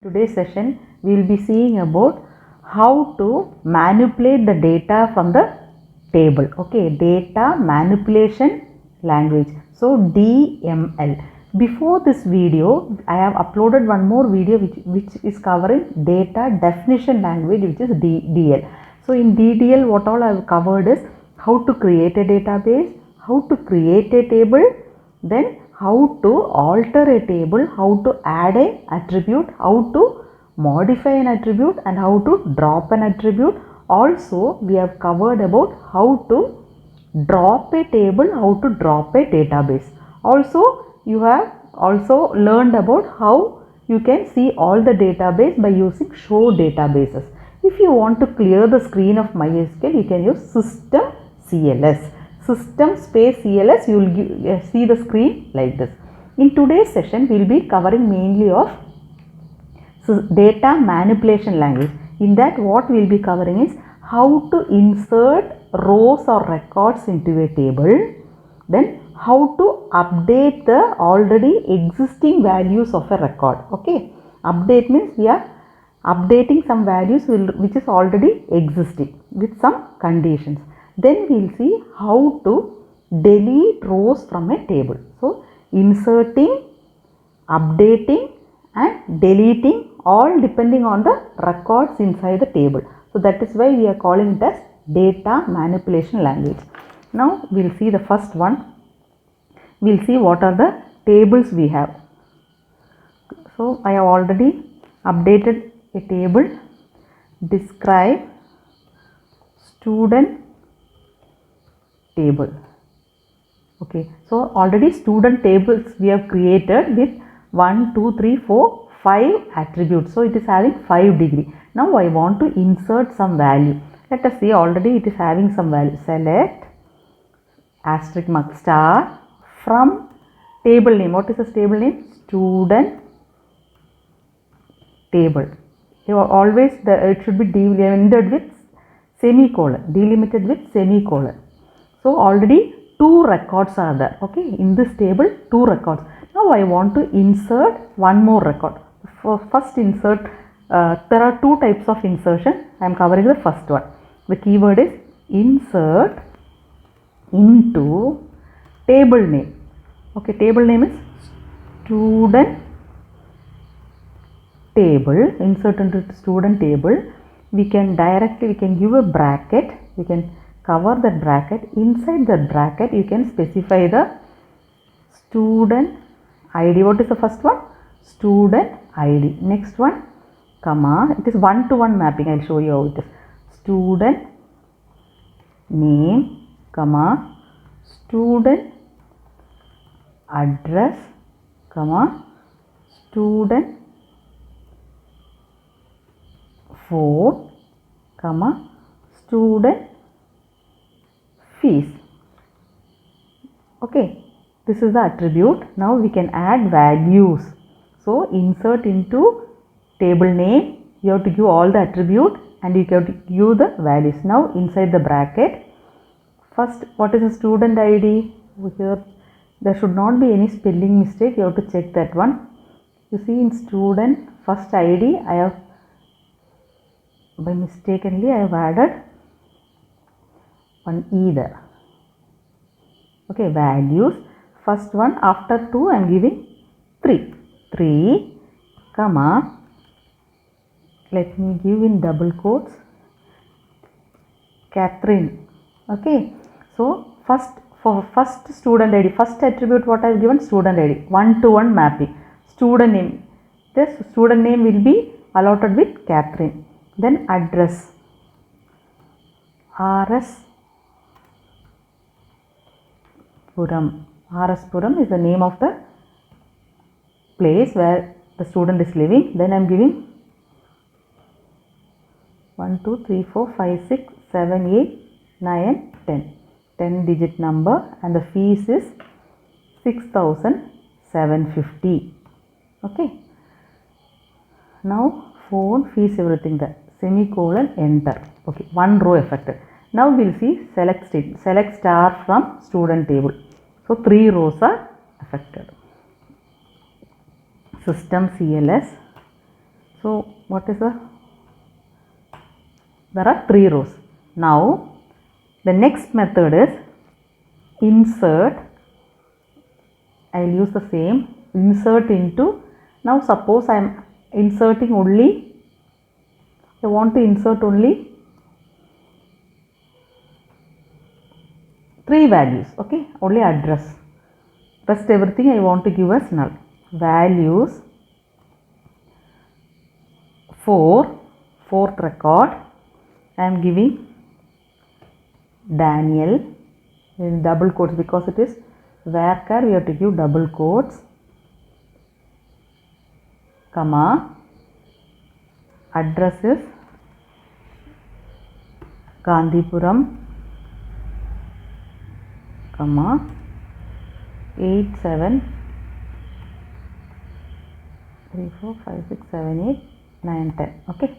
today's session we will be seeing about how to manipulate the data from the table. Okay, data manipulation language. So DML. Before this video, I have uploaded one more video which is covering data definition language, which is DDL. So in DDL, what all I have covered is how to create a database, how to create a table, then how to alter a table, how to add an attribute, how to modify an attribute, and how to drop an attribute. Also, we have covered about how to drop a table, how to drop a database. Also, you have also learned about how you can see all the database by using show databases. If you want to clear the screen of MySQL, you can use system CLS. System space CLS, you will see the screen like this. In today's session, we will be covering mainly of data manipulation language. In that, what we will be covering is how to insert rows or records into a table, then how to update the already existing values of a record. Okay, update means we are updating some values which is already existing with some conditions. Then we will see how to delete rows from a table. So inserting, updating and deleting, all depending on the records inside the table. So that is why we are calling it as data manipulation language. Now we will see the first one. We will see what are the tables we have. So I have already updated a table. Describe student table. Okay, so already student tables we have created with 1, 2, 3, 4, 5 attributes. So it is having 5 degree. Now I want to insert some value. Let us see, already it is having some value. Select asterisk mark star from table name. What is this table name? Student table. Always it should be delimited with semicolon. Delimited with semicolon. So already 2 records are there. Okay, in this table 2 records. Now I want to insert one more record. For first insert, there are 2 types of insertion. I am covering the first one. The keyword is insert into table name. Okay, table name is student table. Insert into student table. We can give a bracket. We can cover that bracket. Inside that bracket, you can specify the student ID. What is the first one? Student ID. Next one, comma. It is one-to-one mapping. I will show you how it is. Student name, comma, student address, comma, student phone, comma, student fees. Okay, this is the attribute. Now we can add values. So insert into table name, you have to give all the attribute and you have to give the values. Now inside the bracket, first what is the student ID? Here there should not be any spelling mistake, you have to check that one. You see, in student first ID I have mistakenly added one E there. Okay, values, first one, after 2 I am giving 3, comma, let me give in double quotes, Catherine. Okay, so for first student ID, first attribute what I have given, student ID, one-to-one mapping. Student name, this student name will be allotted with Catherine. Then address, RS Puram. RS Puram is the name of the place where the student is living. Then I am giving 1, 2, 3, 4, 5, 6, 7, 8, 9, 10. 10 digit number and the fees is 6,750. Okay. Now phone, fees, everything there. Semicolon, enter. Okay, one row affected. Now we will see select star from student table. So 3 rows are affected. System CLS So what is there are 3 rows. Now the next method is insert. I will use the same insert into. Now suppose I am inserting only, I want to insert only 3 values, okay, only address, rest everything I want to give as null. Values for 4th record I am giving Daniel in double quotes, because it is varchar we have to give double quotes, comma, address is Gandhipuram, comma 87345678 okay,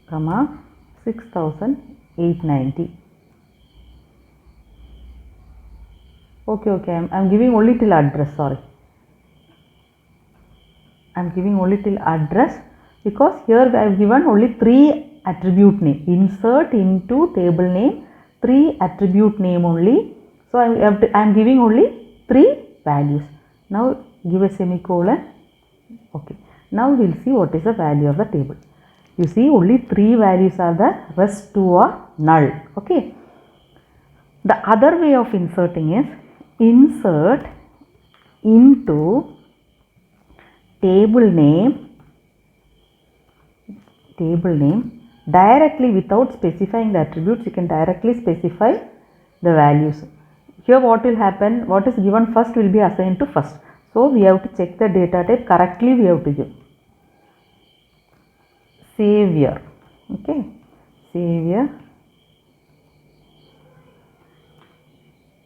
comma 6890. Okay, I am giving only till address, sorry, I am giving only till address, because here I have given only 3 attribute name. Insert into table name 3 attribute name only, so I am giving only 3 values. Now give a semicolon. Okay, now we will see what is the value of the table. You see only 3 values are there, rest 2 are null. Okay, the other way of inserting is insert into table name directly without specifying the attributes. You can directly specify the values. Here what will happen, what is given first will be assigned to first, so we have to check the data type correctly, we have to give Savior, okay, Savior,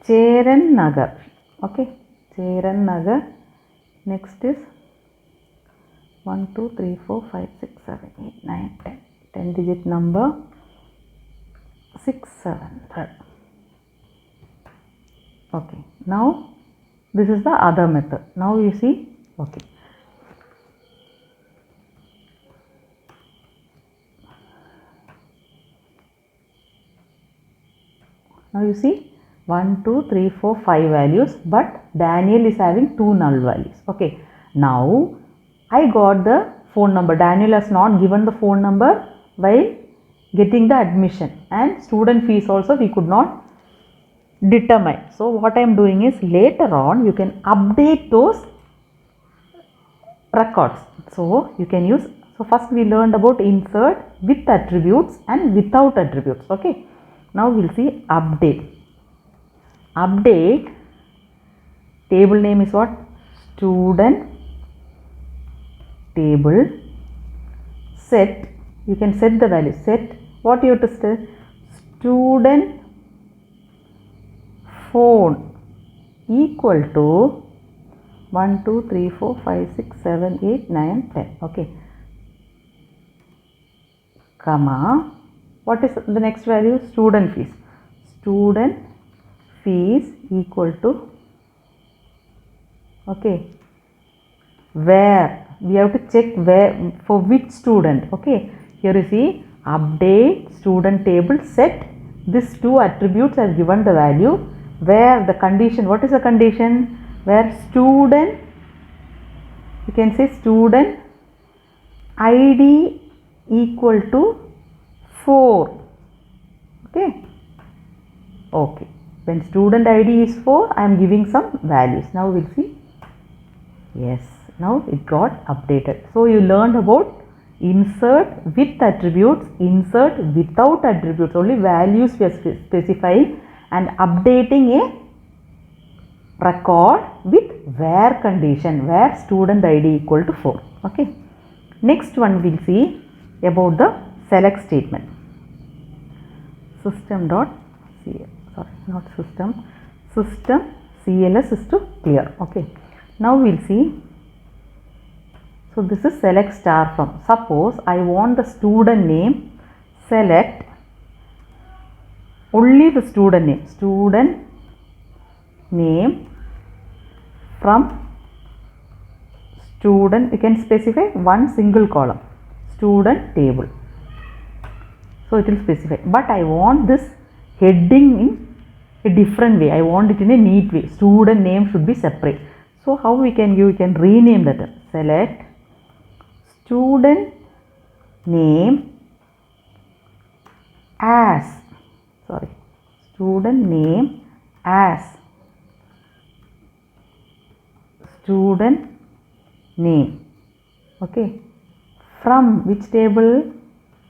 Cheran Nagar, okay, Cheran Nagar. Next is 1 2 3 4 5 6 7 8 9 10 digit number 600. Okay, now this is the other method. Now you see, okay, now you see 1 2 3 4 5 values, but Daniel is having 2 null values. Okay, now I got the phone number. Daniel has not given the phone number while getting the admission, and student fees also we could not determine. So what I am doing is, later on you can update those records. So you can use, so first we learned about insert with attributes and without attributes. Okay, now we will see update. Update table name is what? Student table. Set, you can set the value. Set, what you have to set? Student phone equal to 1 2 3 4 5 6 7 8 9 10. Okay, comma, what is the next value? Student fees. Student fees equal to, okay, where, we have to check where, for which student. Okay, here you see update student table, set, these 2 attributes are given the value, where the condition, what is the condition? Where student, you can say student ID equal to 4. Okay, okay, when student ID is 4, I am giving some values. Now we will see. Yes, now it got updated. So you learned about insert with attributes, insert without attributes, only values we are specifying, and updating a record with where condition, where student ID equal to 4. Okay, next one we will see about the select statement. System dot CL, sorry, not system, system CLS is to clear. Okay, now we will see. So this is select star from. Suppose I want the student name, select only the student name from student, you can specify one single column. student table. So it will specify, but I want this heading in a different way. I want it in a neat way. Student name should be separate. So how we can you can rename that. Select student name as student name as student name. Okay, from which table?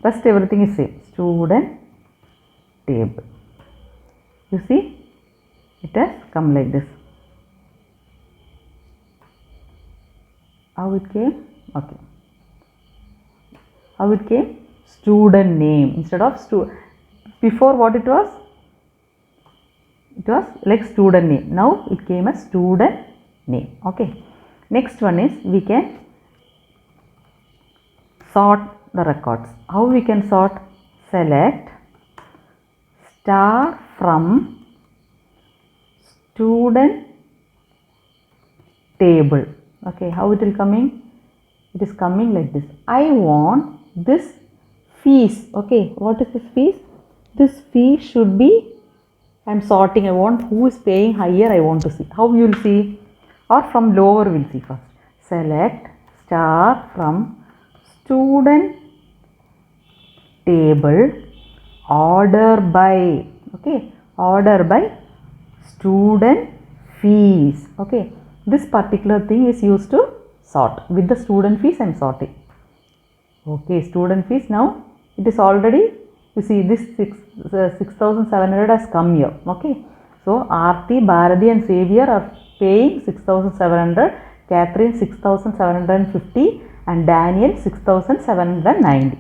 Rest everything is same. Student table. You see, it has come like this. How it came? Okay. How it came? Student name instead of before what it was? It was like student name. Now it came as student name. Okay. Next one is we can sort the records. How we can sort? Select star from student table. Okay, how it will coming? It is coming like this. I want this fees. Okay, what is this fees? This fee should be, I am sorting. I want who is paying higher. I want to see. How you will see? Or from lower we will see first. Select star from student table, order by. Okay, order by student fees. Okay, this particular thing is used to sort. With the student fees I am sorting. Okay, student fees. Now it is already, you see this 6,700 has come here. Okay, so Aarti, Bharati and Xavier are paying 6,700, Catherine 6,750 and Daniel 6,790.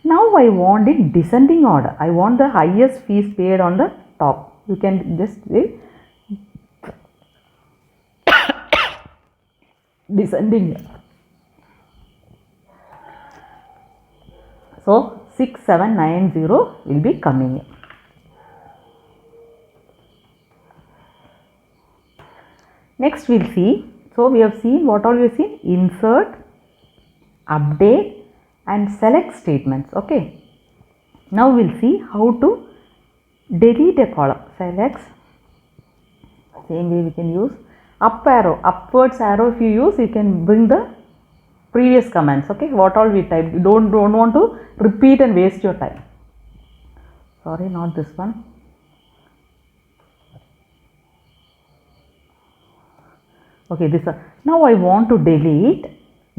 Now I want in descending order. I want the highest fees paid on the top. You can just say descending. So 6790 will be coming in. Next we will see. So we have seen what all we have seen: insert, update and select statements. Okay. Now we will see how to delete a column. Select, same way we can use up arrow, upwards arrow. If you use, you can bring the previous commands. Okay, what all we typed. You don't want to repeat and waste your time. Sorry, not this one. Okay, this one. Now I want to delete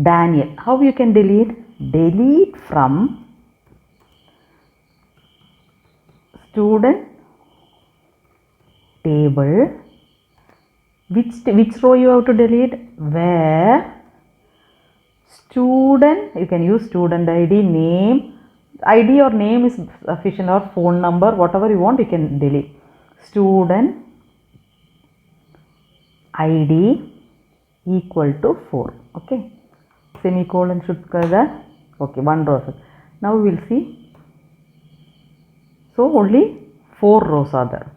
Daniel. How you can delete? Delete from student table. Which row you have to delete? Where student, you can use student ID, name, ID or name is sufficient, or phone number, whatever you want you can delete. Student ID equal to 4. Okay, semicolon should go there. Okay, one row. Now we will see. So only 4 rows are there.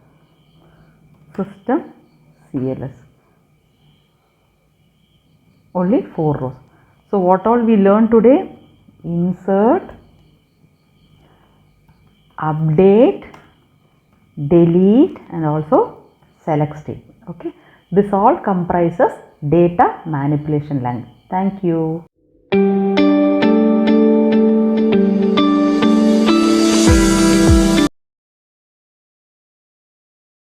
System CLS. Only 4 rows. So what all we learned today? Insert, update, delete and also select statement. Okay. This all comprises data manipulation language. Thank you.